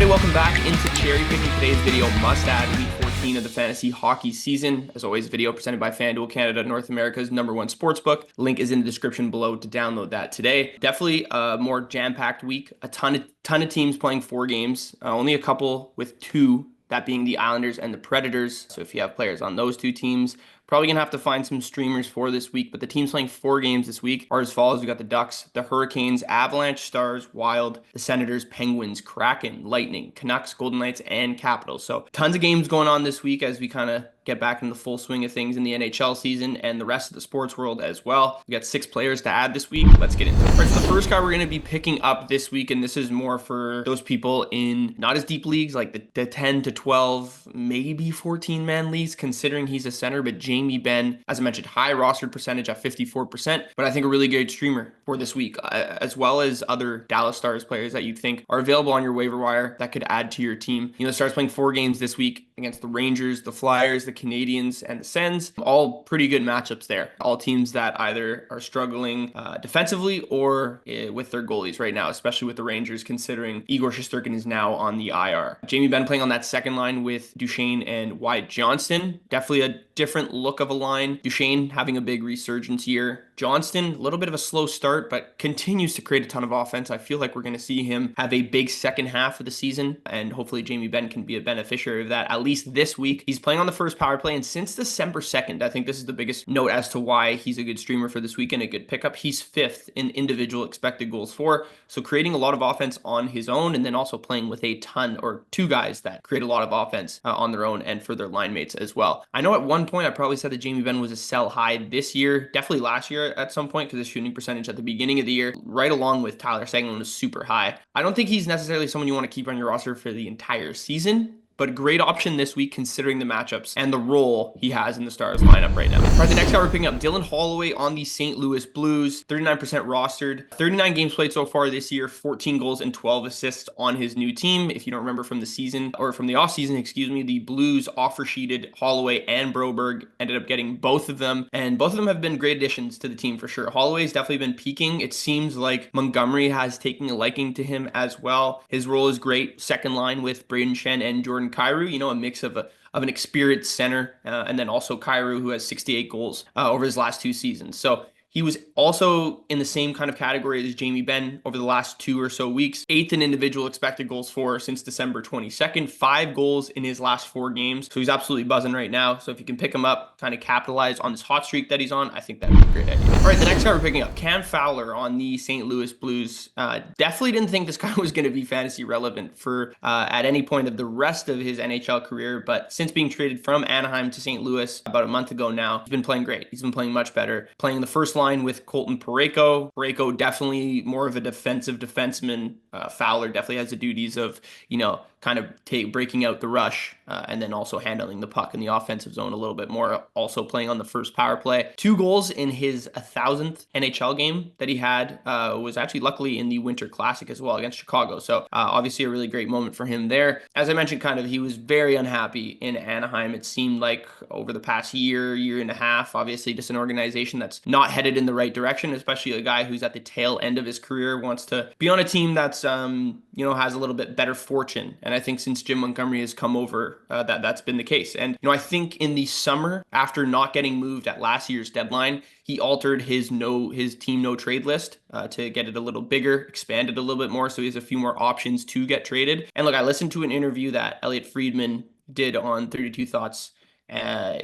everybody, welcome back into Cherry Picking. Today's video must add week 14 of the fantasy hockey season. As always, video presented by FanDuel Canada, North America's #1 sportsbook. Link is in the description below to download that today. Definitely a more jam-packed week. A ton of teams playing 4 games. Only a couple with 2, that being the Islanders and the Predators. So if you have players on those 2 teams, probably going to have to find some streamers for this week, but the teams playing 4 games this week are as follows. We got the Ducks, the Hurricanes, Avalanche, Stars, Wild, the Senators, Penguins, Kraken, Lightning, Canucks, Golden Knights, and Capitals. So tons of games going on this week as we kind of get back in the full swing of things in the NHL season and the rest of the sports world as well. We got 6 players to add this week. Let's get into it. Right, so the first guy we're going to be picking up this week, and this is more for those people in not as deep leagues, like the 10 to 12, maybe 14-man leagues, considering he's a center, but Jamie Benn, as I mentioned, high rostered percentage at 54%, but I think a really good streamer for this week, as well as other Dallas Stars players that you think are available on your waiver wire that could add to your team. You know, the Stars playing 4 games this week against the Rangers, the Flyers, the Canadians, and the Sens. All pretty good matchups there. All teams that either are struggling defensively or with their goalies right now, especially with the Rangers, considering Igor Shesterkin is now on the IR. Jamie Benn playing on that second line with Duchesne and Wyatt Johnston. Definitely a different look of a line. Duchesne having a big resurgence year. Johnston, a little bit of a slow start, but continues to create a ton of offense. I feel like we're going to see him have a big second half of the season, and hopefully Jamie Benn can be a beneficiary of that, at least this week. He's playing on the first power play, and since December 2nd, I think this is the biggest note as to why he's a good streamer for this week and a good pickup. He's 5th in individual expected goals for, so creating a lot of offense on his own, and then also playing with a ton, or 2 guys that create a lot of offense on their own and for their line mates as well. I know at one point I probably said that Jamie Benn was a sell high this year, definitely last year at some point, because his shooting percentage at the beginning of the year, right along with Tyler Seguin, was super high. I don't think he's necessarily someone you want to keep on your roster for the entire season, but a great option this week considering the matchups and the role he has in the Stars lineup right now. All right, the next guy we're picking up, Dylan Holloway on the St. Louis Blues, 39% rostered, 39 games played so far this year, 14 goals and 12 assists on his new team. If you don't remember from the season, or from the offseason, excuse me, the Blues offer sheeted Holloway and Broberg, ended up getting both of them, and both of them have been great additions to the team for sure. Holloway's definitely been peaking. It seems like Montgomery has taken a liking to him as well. His role is great, second line with Braden Shen and Jordan Kyrou, you know, a mix of an experienced center, and then also Kyrou, who has 68 goals over his last 2 seasons. So he was also in the same kind of category as Jamie Benn over the last 2 or so weeks. 8th in individual expected goals for since December 22nd. 5 goals in his last 4 games. So he's absolutely buzzing right now. So if you can pick him up, kind of capitalize on this hot streak that he's on, I think that'd be a great idea. All right, the next guy we're picking up, Cam Fowler on the St. Louis Blues. Definitely didn't think this guy was going to be fantasy relevant for at any point of the rest of his NHL career. But since being traded from Anaheim to St. Louis about a month ago now, he's been playing great. He's been playing much better. Playing in the first line with Colton Parayko. Parayko definitely more of a defensive defenseman. Fowler definitely has the duties of, you know, kind of breaking out the rush and then also handling the puck in the offensive zone a little bit more. Also playing on the first power play. 2 goals in his 1,000th NHL game that he had was actually luckily in the Winter Classic as well against Chicago. So obviously a really great moment for him there. As I mentioned, kind of he was very unhappy in Anaheim. It seemed like over the past year and a half, obviously just an organization that's not headed in the right direction, especially a guy who's at the tail end of his career, wants to be on a team that's, you know, has a little bit better fortune. And I think since Jim Montgomery has come over, that's been the case. And, you know, I think in the summer, after not getting moved at last year's deadline, he altered his team no trade list to get it a little bigger, expand it a little bit more, so he has a few more options to get traded. And look, I listened to an interview that Elliot Friedman did on 32 Thoughts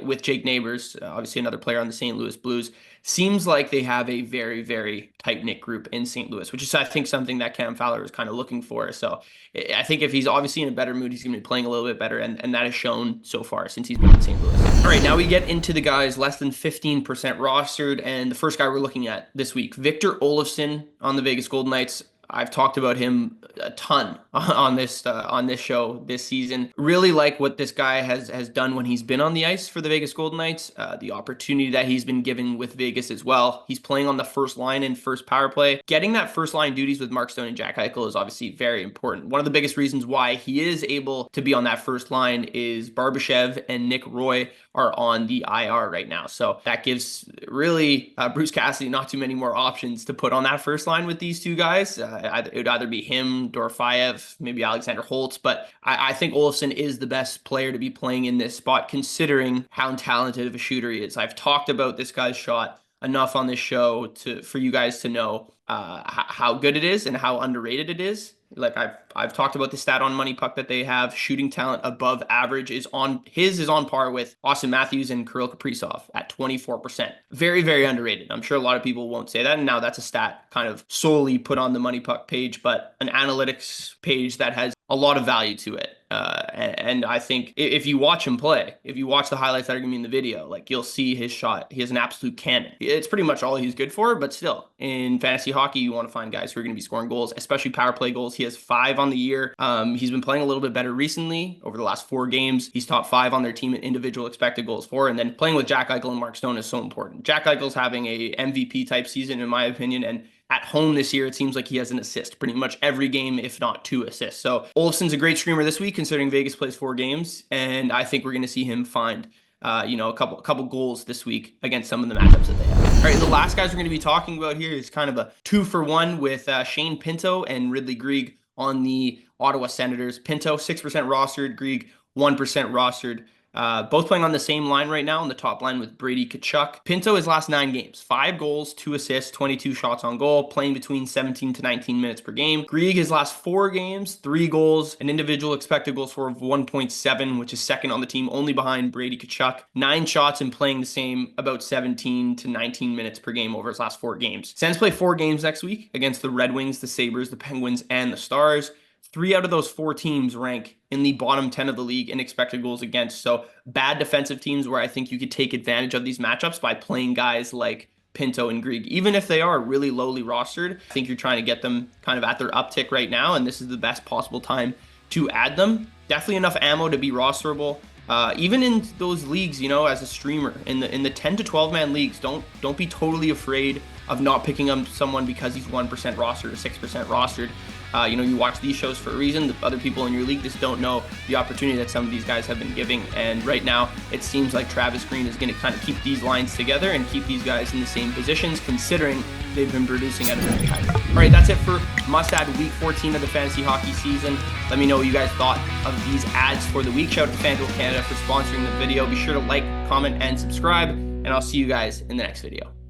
with Jake Neighbors, obviously another player on the St. Louis Blues. Seems like they have a very, very tight-knit group in St. Louis, which is, I think, something that Cam Fowler was kind of looking for. So I think if he's obviously in a better mood, he's going to be playing a little bit better, and that has shown so far since he's been in St. Louis. All right, now we get into the guys less than 15% rostered, and the first guy we're looking at this week, Victor Olofsson on the Vegas Golden Knights. I've talked about him a ton on this show this season. Really like what this guy has done when he's been on the ice for the Vegas Golden Knights. The opportunity that he's been given with Vegas as well. He's playing on the first line and first power play. Getting that first line duties with Mark Stone and Jack Eichel is obviously very important. One of the biggest reasons why he is able to be on that first line is Barbashev and Nick Roy are on the IR right now. So that gives really Bruce Cassidy not too many more options to put on that first line with these 2 guys. It would either be him, Dorofeyev, maybe Alexander Holtz, but I think Olofsson is the best player to be playing in this spot considering how talented of a shooter he is. I've talked about this guy's shot enough on this show for you guys to know how good it is and how underrated it is. Like I've talked about the stat on Money Puck that they have. Shooting talent above average is on par with Austin Matthews and Kirill Kaprizov at 24%. Very, very underrated. I'm sure a lot of people won't say that. And now that's a stat kind of solely put on the Money Puck page, but an analytics page that has a lot of value to it. And I think if you watch him play, if you watch the highlights that are going to be in the video, like you'll see his shot. He has an absolute cannon. It's pretty much all he's good for, but still, in fantasy hockey, you want to find guys who are going to be scoring goals, especially power play goals. He has 5 on the year. He's been playing a little bit better recently. Over the last 4 games, he's top 5 on their team in individual expected goals for. And then playing with Jack Eichel and Mark Stone is so important. Jack Eichel's having a MVP type season, in my opinion, and at home this year, it seems like he has an assist pretty much every game, if not 2 assists. So Olofsson's a great streamer this week, considering Vegas plays 4 games, and I think we're going to see him find, a couple goals this week against some of the matchups that they have. All right, the last guys we're going to be talking about here is kind of a 2-for-1 with Shane Pinto and Ridley Greig on the Ottawa Senators. Pinto 6% rostered, Greig 1% rostered. Both playing on the same line right now on the top line with Brady Tkachuk. Pinto his last 9 games, 5 goals, 2 assists, 22 shots on goal, playing between 17 to 19 minutes per game. Greig his last 4 games, 3 goals, an individual expected goals for of 1.7, which is second on the team, only behind Brady Tkachuk. 9 shots and playing the same, about 17 to 19 minutes per game over his last 4 games. Sens play 4 games next week against the Red Wings, the Sabres, the Penguins, and the Stars. 3 out of those 4 teams rank in the bottom 10 of the league in expected goals against. So bad defensive teams where I think you could take advantage of these matchups by playing guys like Pinto and Greig. Even if they are really lowly rostered, I think you're trying to get them kind of at their uptick right now, and this is the best possible time to add them. Definitely enough ammo to be rosterable. Even in those leagues, as a streamer, in the 10 to 12 man leagues, don't be totally afraid of not picking up someone because he's 1% rostered or 6% rostered. You watch these shows for a reason. The other people in your league just don't know the opportunity that some of these guys have been giving. And right now, it seems like Travis Green is going to kind of keep these lines together and keep these guys in the same positions, considering they've been producing at a very high rate. All right, that's it for must-add week 14 of the fantasy hockey season. Let me know what you guys thought of these ads for the week. Shout out to FanDuel Canada for sponsoring the video. Be sure to like, comment, and subscribe, and I'll see you guys in the next video.